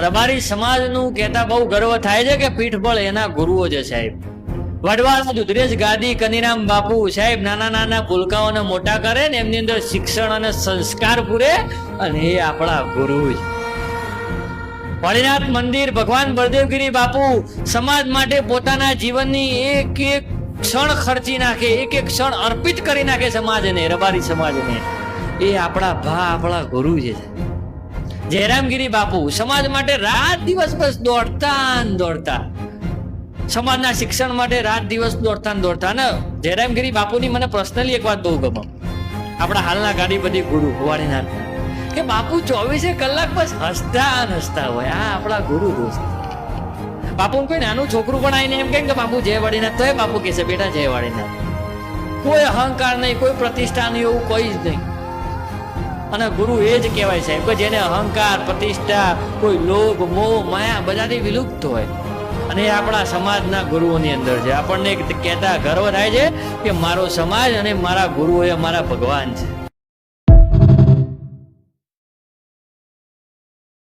રબારી સમાજનું કહેતા બહુ ગર્વ થાય છે કે પીઠબળ એના ગુરુઓ છે સાહેબ. વડવાળા દુધરેજ ગાદી કનીરામ બાપુ સાહેબ નાના નાના ભૂલકાઓને મોટા કરે ને એમની અંદર શિક્ષણ અને સંસ્કાર પૂરે, અને એ આપણા ગુરુ છે. ભોળીનાથ મંદિર ભગવાન બળદેવગીરી બાપુ સમાજ માટે પોતાના જીવનની એક એક ક્ષણ ખર્ચી નાખે, એક એક ક્ષણ અર્પિત કરી નાખે સમાજને, રબારી સમાજને. એ આપણા ગુરુ છે. જયરામગીરી બાપુ સમાજ માટે રાત દિવસ બસ દોડતા સમાજના શિક્ષણ માટે રાત દિવસ દોડતા ને જયરામગીરી બાપુની મને પર્સનલી એક વાત બહુ ગમે. આપણા હાલના ગાડીપતિ ગુરુ ભવાનીનાથ કે બાપુ 24 કલાક બસ હસતા હોય. આ આપણા ગુરુ દોસ્ત. બાપુ કોઈ નાનું છોકરું પણ આવીને એમ કે બાપુ જય વાડીનાથ, તો એ બાપુ કહેશે બેટા જય વાડીનાથ. કોઈ અહંકાર નહીં, કોઈ પ્રતિષ્ઠા નહીં, એવું કોઈ જ નહીં. અને ગુરુ એ જ કહેવાય છે કે જેને અહંકાર, પ્રતિષ્ઠા, કોઈ લોભ, મોહ, માયા બધાથી વિલુપ્ત હોય. અને એ આપણા સમાજના ગુરુઓની અંદર છે. આપણને કહેતા ગર્વ થાય છે કે મારો સમાજ અને મારા ગુરુઓ એ મારા ભગવાન છે.